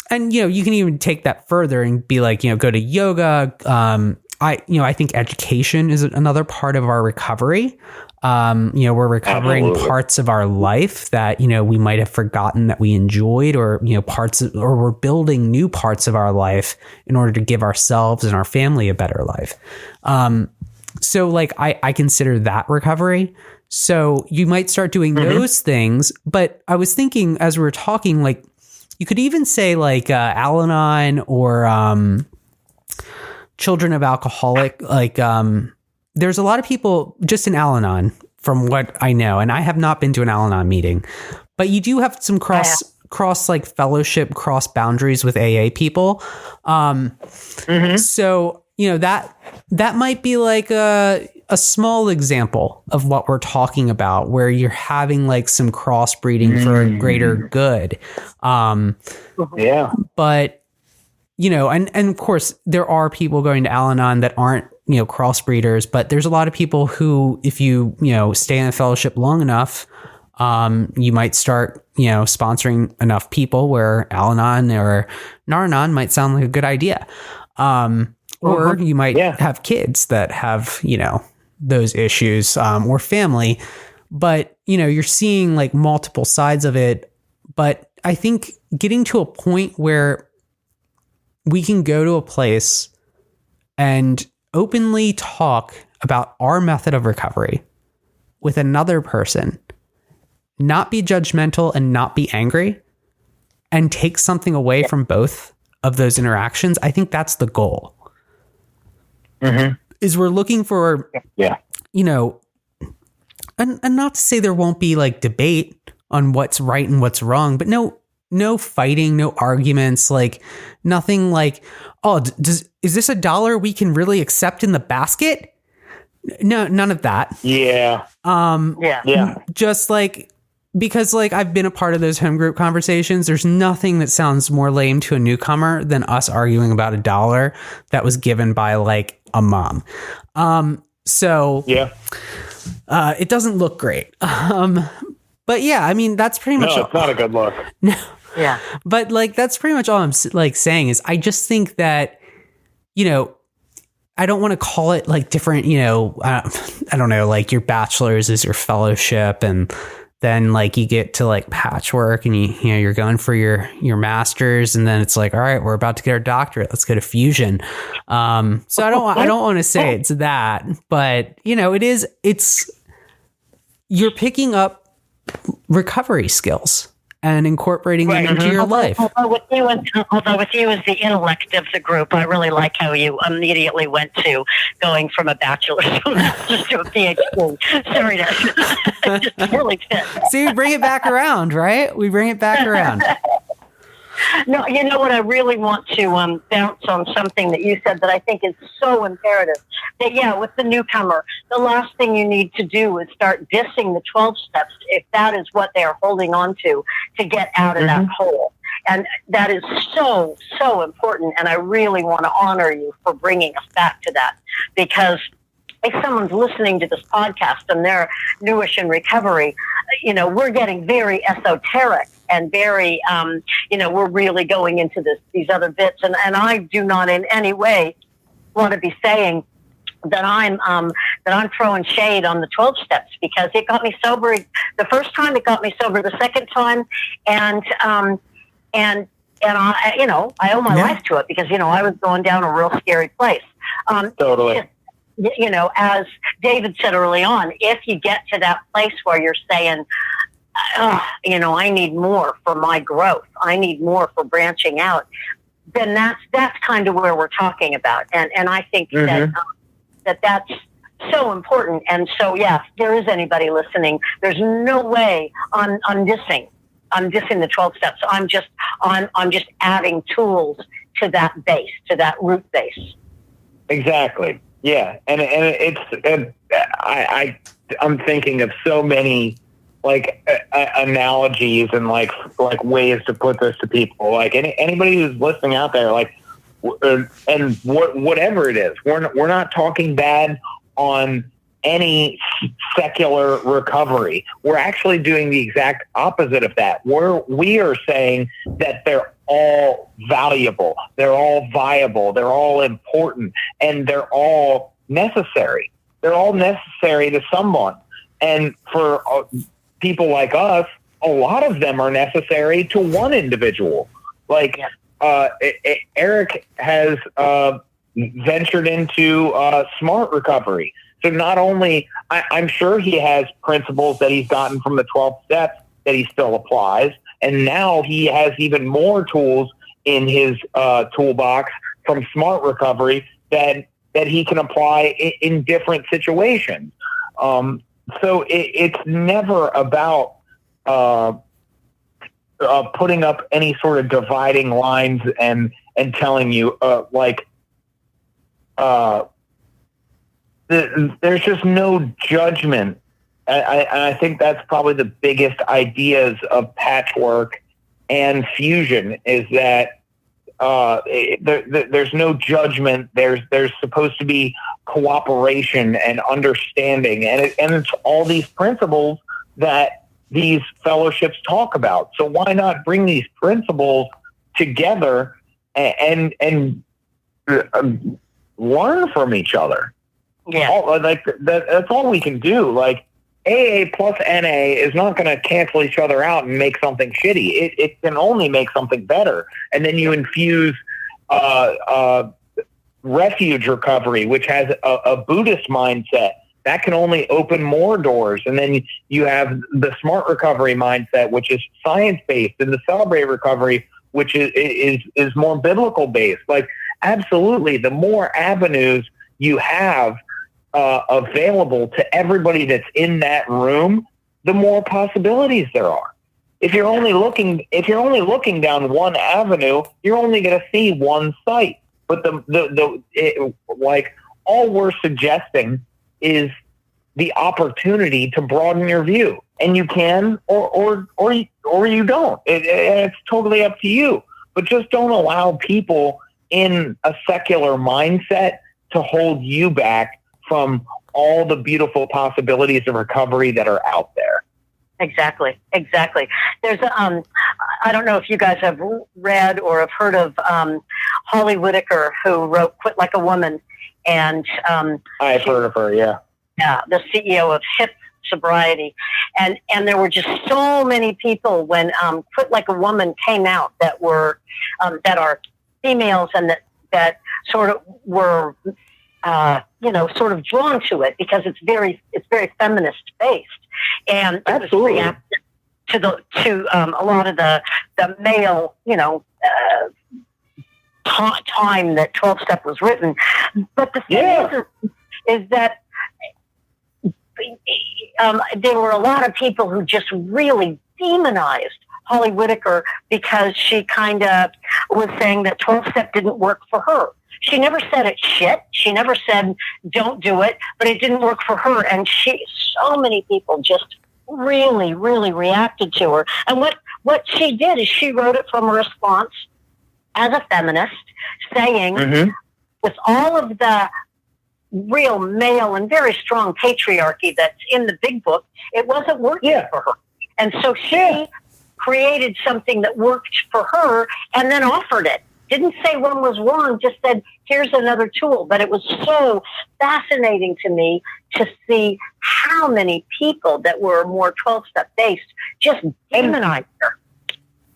And, you can even take that further and be like, go to yoga. I think education is another part of our recovery. We're recovering parts of our life that, we might have forgotten that we enjoyed, or, or we're building new parts of our life in order to give ourselves and our family a better life. So like, I consider that recovery. So you might start doing those things, but I was thinking as we were talking, like, you could even say like, Al-Anon or, children of alcoholic, like, there's a lot of people just in Al-Anon from what I know, and I have not been to an Al-Anon meeting, but you do have some cross like fellowship, cross boundaries with AA people. So, that might be like a small example of what we're talking about, where you're having like some crossbreeding for a greater good. But, and of course there are people going to Al-Anon that aren't, crossbreeders, but there's a lot of people who, if you, stay in a fellowship long enough, you might start, sponsoring enough people where Al-Anon or Nar-Anon might sound like a good idea. Or you might have kids that have, those issues, or family, but, you're seeing like multiple sides of it. But I think getting to a point where we can go to a place and openly talk about our method of recovery with another person, not be judgmental and not be angry, and take something away from both of those interactions. I think that's the goal. Is we're looking for, and not to say there won't be like debate on what's right and what's wrong, but no fighting, no arguments, like nothing like, is this $1 we can really accept in the basket? No, none of that. Yeah. Just like, because like I've been a part of those home group conversations. There's nothing that sounds more lame to a newcomer than us arguing about $1 that was given by like a mom. So yeah, it doesn't look great. But yeah, I mean, that's pretty much. No, it's not a good look. No. Yeah. But like, that's pretty much all I'm like saying is I just think that, you know, I don't want to call it like different, you know, I don't know, like your bachelor's is your fellowship, and then like you get to like patchwork and you know, you're going for your master's, and then it's like, all right, we're about to get our doctorate. Let's go to fusion. So I don't want to say it's that, but you know, you're picking up recovery skills and incorporating them into your life. Although with you as the intellect of the group, I really like how you immediately went to going from a bachelor's to a master's to a PhD. Sorry, that just really fit. See, we bring it back around, right? We bring it back around. No, you know what? I really want to bounce on something that you said that I think is so imperative. That, yeah, with the newcomer, the last thing you need to do is start dissing the 12 steps if that is what they are holding on to get out of that hole. And that is so, so important. And I really want to honor you for bringing us back to that, because if someone's listening to this podcast and they're newish in recovery, you know, we're getting very esoteric and very, you know, we're really going into these other bits. And I do not in any way want to be saying that I'm throwing shade on the 12 steps, because it got me sober the first time, it got me sober the second time. And I, you know, I owe my life to it, because, you know, I was going down a real scary place. Totally. You know, as David said early on, if you get to that place where you're saying, you know, I need more for my growth, I need more for branching out, then that's kind of where we're talking about. And I think that's so important. And so, yeah, if there is anybody listening, there's no way I'm dissing the 12 steps. I'm just adding tools to that base, to that root base. Exactly. Yeah. And I'm thinking of so many like analogies and like ways to put this to people. Like anybody who's listening out there, like, and whatever it is, we're not talking bad on any secular recovery. We're actually doing the exact opposite of that. We are saying that they're all valuable, they're all viable, they're all important, and they're all necessary. They're all necessary to someone. And for people like us, a lot of them are necessary to one individual. Like Eric has ventured into smart recovery. So not only, I'm sure he has principles that he's gotten from the 12 steps that he still applies, and now he has even more tools in his toolbox from smart recovery that he can apply in different situations. So it's never about putting up any sort of dividing lines and telling you there's just no judgment. I think that's probably the biggest ideas of patchwork and fusion, is that there's no judgment. There's supposed to be cooperation and understanding, and it's all these principles that these fellowships talk about. So why not bring these principles together and learn from each other? Yeah, that's all we can do. Like AA plus NA is not going to cancel each other out and make something shitty. It can only make something better. And then you infuse refuge recovery, which has a Buddhist mindset. That can only open more doors. And then you have the smart recovery mindset, which is science-based, and the celebrate recovery, which is more biblical-based. Like, absolutely, the more avenues you have available to everybody that's in that room, the more possibilities there are. If you're only looking down one avenue, you're only going to see one site. But all we're suggesting is the opportunity to broaden your view and you can, or you don't. It's totally up to you. But just don't allow people in a secular mindset to hold you back from all the beautiful possibilities of recovery that are out there. Exactly. There's I don't know if you guys have read or have heard of Holly Whitaker, who wrote "Quit Like a Woman," and I've heard of her. Yeah, the CEO of HIP Sobriety, and there were just so many people when "Quit Like a Woman" came out that were that are females and that sort of were sort of drawn to it because it's very feminist based, and it was reactive to a lot of the male time that 12-step was written. But the thing is that there were a lot of people who just really demonized Holly Whitaker because she kind of was saying that 12-step didn't work for her. She never said it's shit. She never said don't do it, but it didn't work for her. And so many people just really, really reacted to her. And what she did is she wrote it from a response as a feminist, saying with all of the real male and very strong patriarchy that's in the big book, it wasn't working for her. And so she created something that worked for her and then offered it. Didn't say one was wrong, just said, here's another tool. But it was so fascinating to me to see how many people that were more 12-step based just demonized her.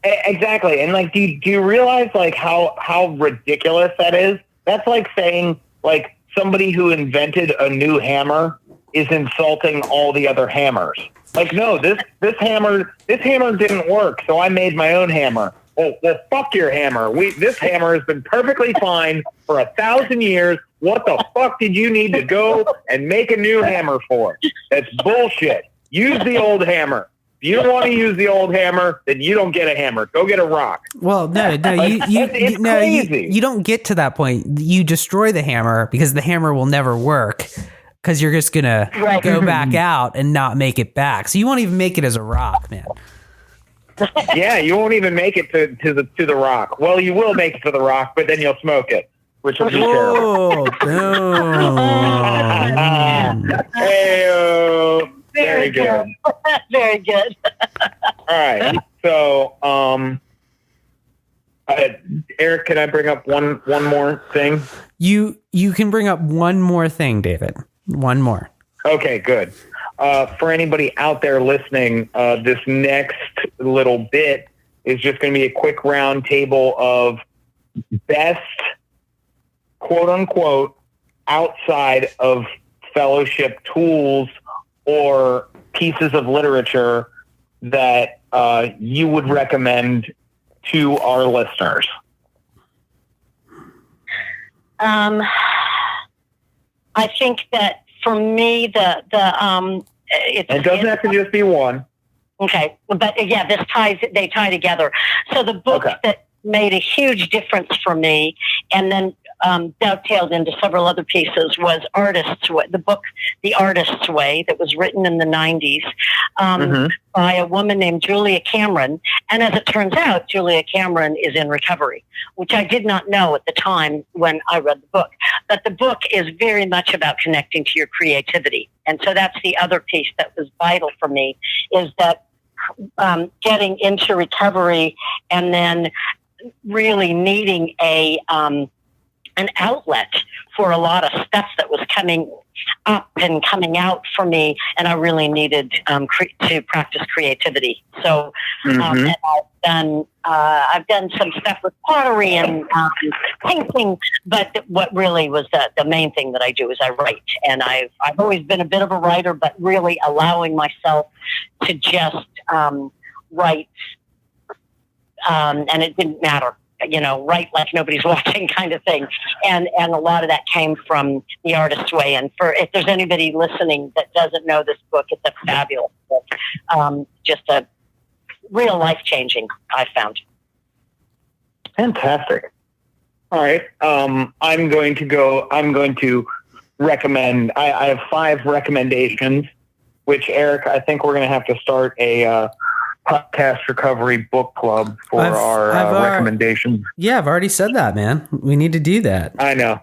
Exactly. And like, do you realize like how ridiculous that is? That's like saying like somebody who invented a new hammer is insulting all the other hammers. Like, no, this hammer didn't work, so I made my own hammer. Well, fuck your hammer. This hammer has been perfectly fine for 1,000 years. What the fuck did you need to go and make a new hammer for? That's bullshit. Use the old hammer. If you don't want to use the old hammer, then you don't get a hammer. Go get a rock. Well, no, you don't get to that point. You destroy the hammer because the hammer will never work because you're just gonna go back out and not make it back. So you won't even make it as a rock, man. Yeah, you won't even make it to the rock. Well, you will make it to the rock, but then you'll smoke it, which will be terrible. Hey-o. Very good. Very good. All right. So, Eric, can I bring up one more thing? You can bring up one more thing, David. One more. Okay, good. For anybody out there listening, this next little bit is just going to be a quick round table of best, quote unquote, outside of fellowship tools or pieces of literature that you would recommend to our listeners. I think that for me, it doesn't have to just be one. Okay, but yeah, they tie together. So the book that made a huge difference for me, and then dovetailed into several other pieces, was Artist's Way, the book The Artist's Way, that was written in the 90s by a woman named Julia Cameron. And as it turns out, Julia Cameron is in recovery, which I did not know at the time when I read the book. But the book is very much about connecting to your creativity. And so that's the other piece that was vital for me, is that getting into recovery and then really needing an outlet for a lot of stuff that was coming up and coming out for me, and I really needed to practice creativity. So and I've done some stuff with pottery and painting, but what really was the main thing that I do is I write, and I've always been a bit of a writer, but really allowing myself to just write, and it didn't matter. Write like nobody's watching kind of thing. And a lot of that came from The Artist's Way. And if there's anybody listening that doesn't know this book, it's a fabulous book. Just a real life-changing, I found. Fantastic. All right. I'm going to recommend, I have 5 recommendations. which Eric, I think we're going to have to start a podcast recovery book club for our recommendations. Yeah, I've already said that, man. We need to do that. I know.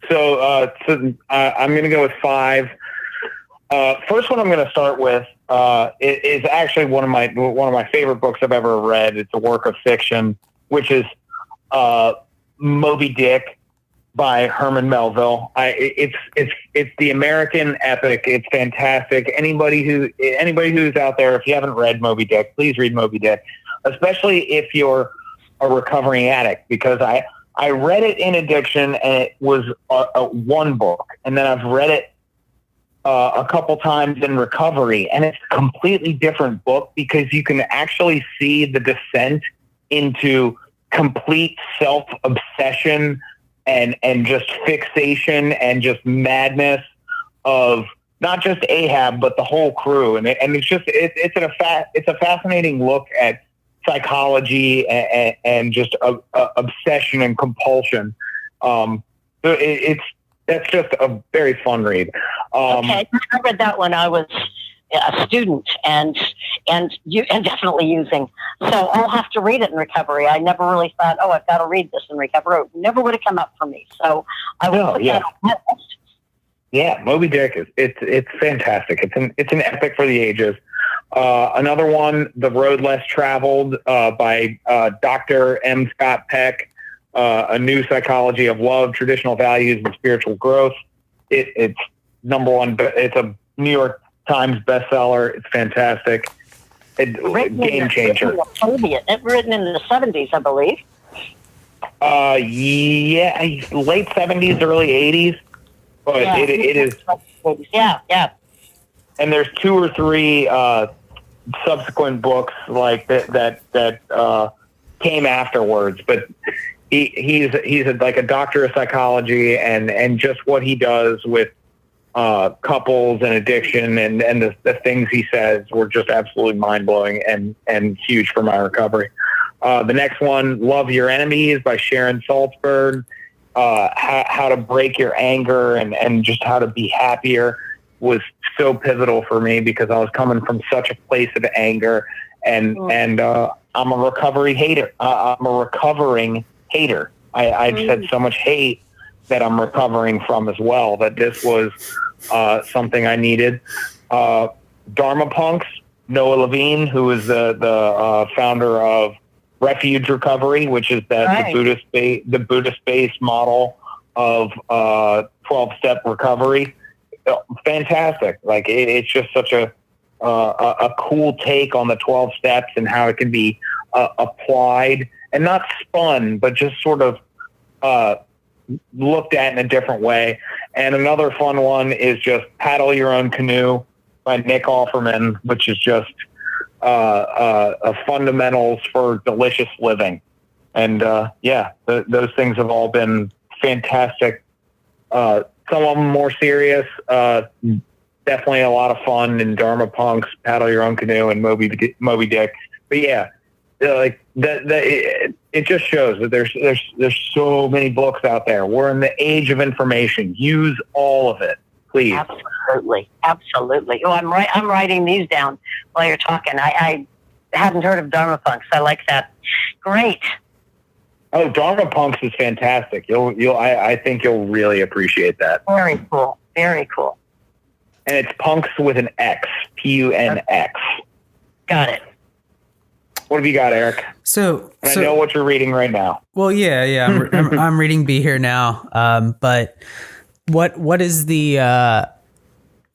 So I'm going to go with 5. First one I'm going to start with is actually one of my favorite books I've ever read. It's a work of fiction, which is Moby Dick by Herman Melville. It's the American epic. It's fantastic. Anybody who's out there, if you haven't read Moby Dick, please read Moby Dick, especially if you're a recovering addict, because I read it in addiction and it was a one book, and then I've read it a couple times in recovery, and it's a completely different book because you can actually see the descent into complete self-obsession and just fixation and just madness of not just Ahab, but the whole crew. And it's a fascinating look at psychology and just obsession and compulsion. That's just a very fun read. Okay, I read that when I was a student and definitely using. So I'll have to read it in recovery. I never really thought, I've got to read this in recovery. It never would have come up for me. So I will put that on my list. Yeah, Moby Dick it's fantastic. It's an epic for the ages. Another one, The Road Less Traveled by Dr. M. Scott Peck. A New Psychology of Love, Traditional Values, and Spiritual Growth. It's number one. It's a New York Times bestseller. It's fantastic. Game changer. It's written in the 70s, I believe. Yeah, late 70s, early 80s. But it is. Yeah. And there's 2 or 3 subsequent books like that came afterwards, but. He's like a doctor of psychology, and just what he does with couples and addiction and the things he says were just absolutely mind blowing and huge for my recovery. The next one, Love Your Enemies by Sharon Salzberg. How to break your anger and just how to be happier was so pivotal for me because I was coming from such a place of anger and I'm a recovery hater. I'm a recovering hater. I've said so much hate that I'm recovering from as well, that this was something I needed. Dharma Punks, Noah Levine, who is the founder of Refuge Recovery, which is the Buddhist-based model of 12-step recovery. Fantastic. Like it's just such a cool take on the 12 steps and how it can be applied and not spun, but just sort of looked at in a different way. And another fun one is just Paddle Your Own Canoe by Nick Offerman, which is just fundamentals for delicious living. And those things have all been fantastic. Some of them more serious, definitely a lot of fun in Dharma Punks, Paddle Your Own Canoe, and Moby Dick. But yeah, like it just shows that there's so many books out there. We're in the age of information. Use all of it, please. Absolutely. Oh, I'm writing these down while you're talking. I hadn't heard of Dharma Punks. I like that. Great. Oh, Dharma Punks is fantastic. I think you'll really appreciate that. Very cool. Very cool. And it's punks with an X, Punx. Got it. What have you got, Eric? So I know what you're reading right now. Well, yeah. I'm reading Be Here Now. But what is the?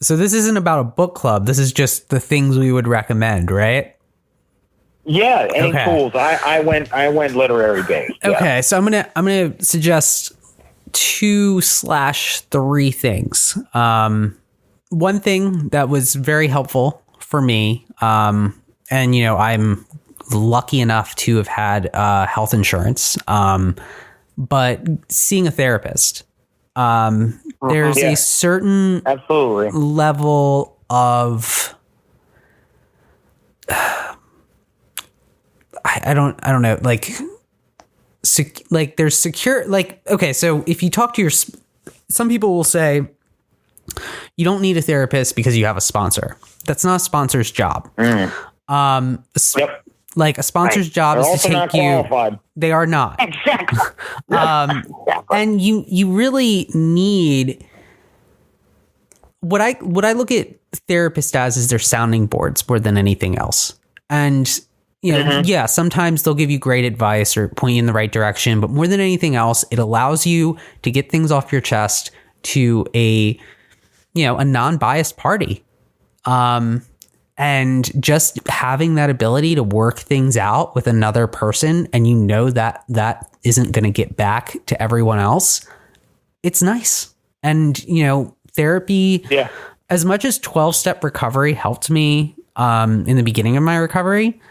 So this isn't about a book club. This is just the things we would recommend, right? Yeah, any tools. I went literary based. Yeah. Okay, so I'm gonna suggest 2/3 things. One thing that was very helpful for me, and I'm lucky enough to have had health insurance, but seeing a therapist. There's a certain level of I don't know, like there's secure, like, okay, so if you talk to some people will say you don't need a therapist because you have a sponsor. That's not a sponsor's job. Yep. Like a sponsor's job They're is to take you. They are not. Exactly. And you really need what I look at therapists as is their sounding boards more than anything else. And you know, yeah, sometimes they'll give you great advice or point you in the right direction, but more than anything else, it allows you to get things off your chest to a non-biased party. And just having that ability to work things out with another person, and you know that that isn't going to get back to everyone else, it's nice. And, you know, therapy, as much as 12-step recovery helped me in the beginning of my recovery,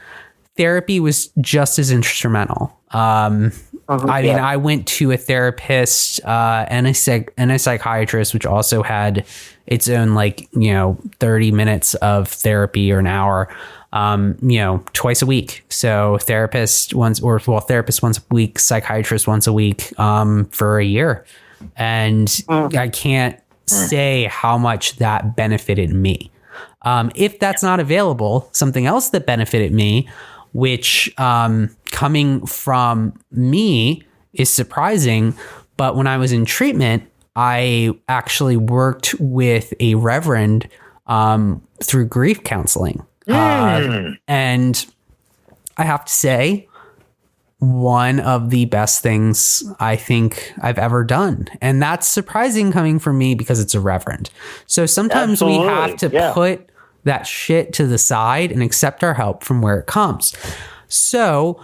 therapy was just as instrumental. I mean, I went to a therapist and a psychiatrist, which also had its own 30 minutes of therapy or an hour, twice a week. So therapist once a week, psychiatrist once a week for a year. And I can't say how much that benefited me. If that's not available, something else that benefited me, which coming from me is surprising, but when I was in treatment, I actually worked with a reverend through grief counseling. And I have to say, one of the best things I think I've ever done. And that's surprising coming from me because it's a reverend. So sometimes we have to put that shit to the side and accept our help from where it comes. So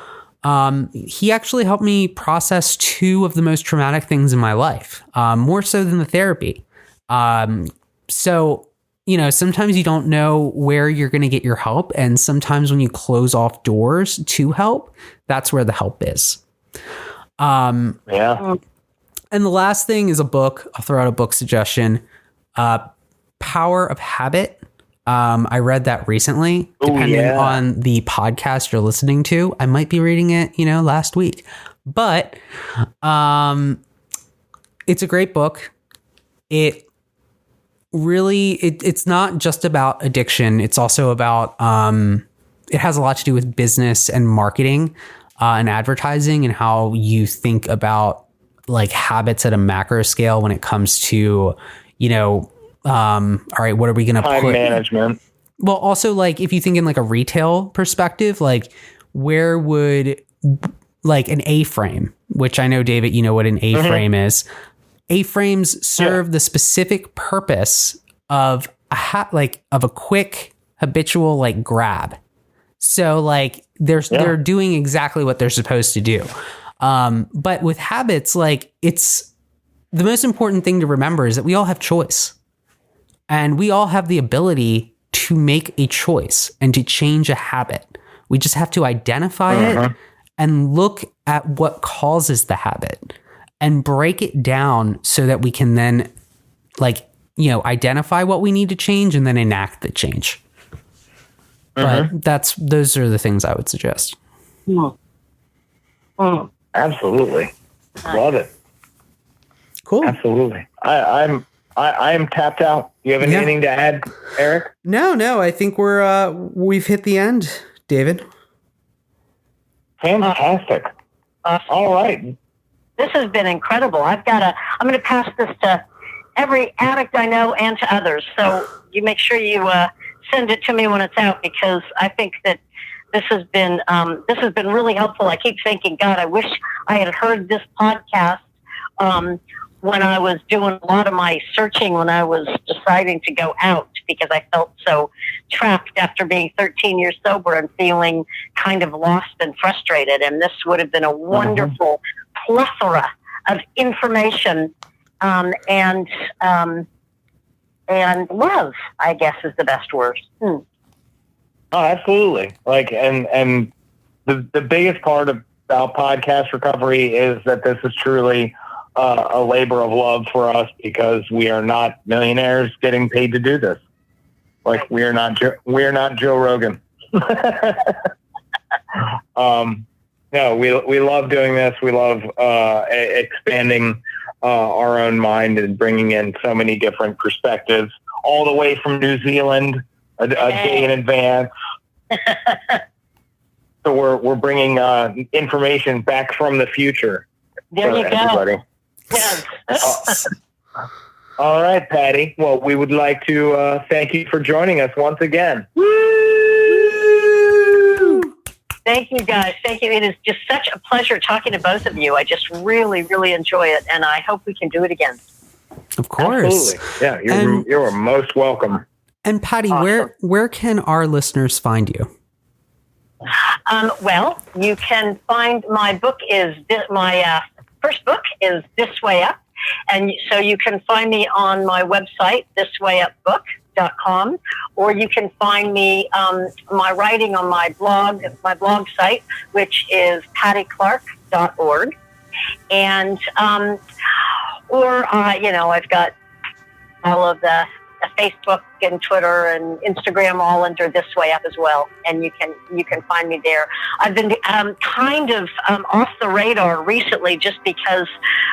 he actually helped me process two of the most traumatic things in my life, more so than the therapy. So, you know, sometimes you don't know where you're going to get your help. And sometimes when you close off doors to help, that's where the help is. And the last thing is a book. I'll throw out a book suggestion. Power of Habit. I read that recently. Depending on the podcast you're listening to, I might be reading it, last week. But it's a great book. It really, it's not just about addiction. It's also about, it has a lot to do with business and marketing and advertising and how you think about habits at a macro scale when it comes to, all right, what are we going to put? Time management. Well, also if you think in a retail perspective, where would an A-frame, which I know, David, you know what an A-frame is. A-frames serve the specific purpose of a quick habitual grab. So they're doing exactly what they're supposed to do. But with habits, it's the most important thing to remember is that we all have choice. And we all have the ability to make a choice and to change a habit. We just have to identify it and look at what causes the habit and break it down so that we can then identify what we need to change and then enact the change. But those are the things I would suggest. Absolutely. Love it. Cool. Absolutely. I am tapped out. Do you have anything to add, Eric? No. I think we've hit the end, David. Fantastic. All right. This has been incredible. I'm going to pass this to every addict I know and to others. So you make sure you send it to me when it's out, because I think that this has been really helpful. I keep thinking, God, I wish I had heard this podcast when I was doing a lot of my searching, when I was deciding to go out, because I felt so trapped after being 13 years sober and feeling kind of lost and frustrated. And this would have been a wonderful plethora of information and love, I guess, is the best word. Oh, absolutely. And the biggest part about podcast recovery is that this is truly a labor of love for us, because we are not millionaires getting paid to do this. We are not Joe Rogan. No, we love doing this. We love expanding our own mind and bringing in so many different perspectives all the way from New Zealand a day in advance. So we're bringing information back from the future. There you everybody. Go. Yes. All right, Patti. Well, we would like to thank you for joining us once again. Thank you, guys. Thank you. It is just such a pleasure talking to both of you. I just really, really enjoy it, and I hope we can do it again. Of course. Absolutely. Yeah, you're most welcome. And Patti, Awesome. where can our listeners find you? Well, you can find my book my first book is This Way Up. And so you can find me on my website, thiswayupbook.com, or you can find me my writing on my blog site, which is patticlark.org. And I've got all of the Facebook and Twitter and Instagram all under This Way Up as well, and you can find me there. I've been kind of off the radar recently just because,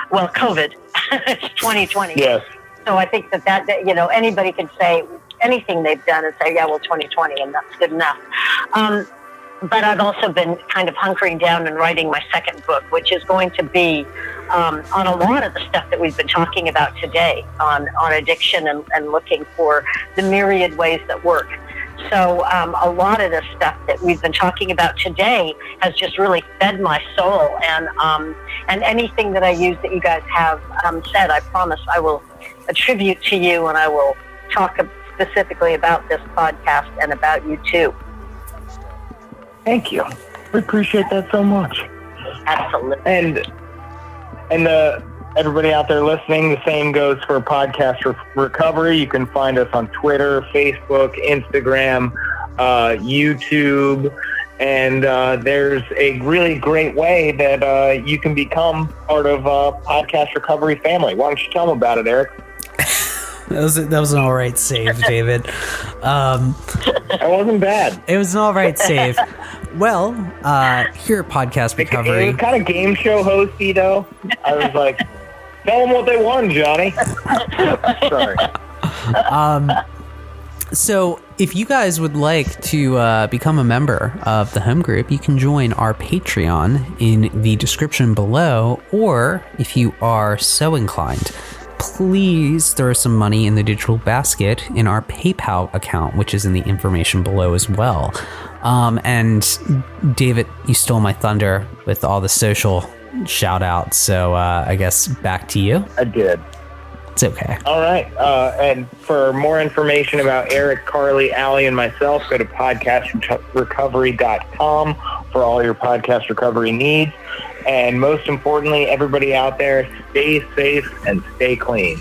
well, COVID. It's 2020. Yes. So I think that anybody can say anything they've done and say, yeah, well, 2020, and that's good enough. But I've also been kind of hunkering down and writing my second book, which is going to be on a lot of the stuff that we've been talking about today on addiction and looking for the myriad ways that work. So a lot of the stuff that we've been talking about today has just really fed my soul. And anything that I use that you guys have said, I promise I will attribute to you, and I will talk specifically about this podcast and about you too. Thank you. We appreciate that so much. Absolutely. And everybody out there listening, the same goes for Podcast Recovery. You can find us on Twitter, Facebook, Instagram, YouTube, and there's a really great way that you can become part of Podcast Recovery family. Why don't you tell them about it, Eric? That was an all right save, David. That wasn't bad. It was an all right save. Well, here at Podcast Recovery, it was kind of game show hosty, though. I was like, tell them what they won, Johnny. Sorry. So if you guys would like to become a member of the home group, you can join our Patreon in the description below, or if you are so inclined, please throw some money in the digital basket in our PayPal account, which is in the information below as well. And David, you stole my thunder with all the social shout outs, so I guess back to you. I did. It's okay. All right. And for more information about Eric, Carly, Allie, and myself, go to podcastrecovery.com for all your podcast recovery needs. And most importantly, everybody out there, stay safe and stay clean.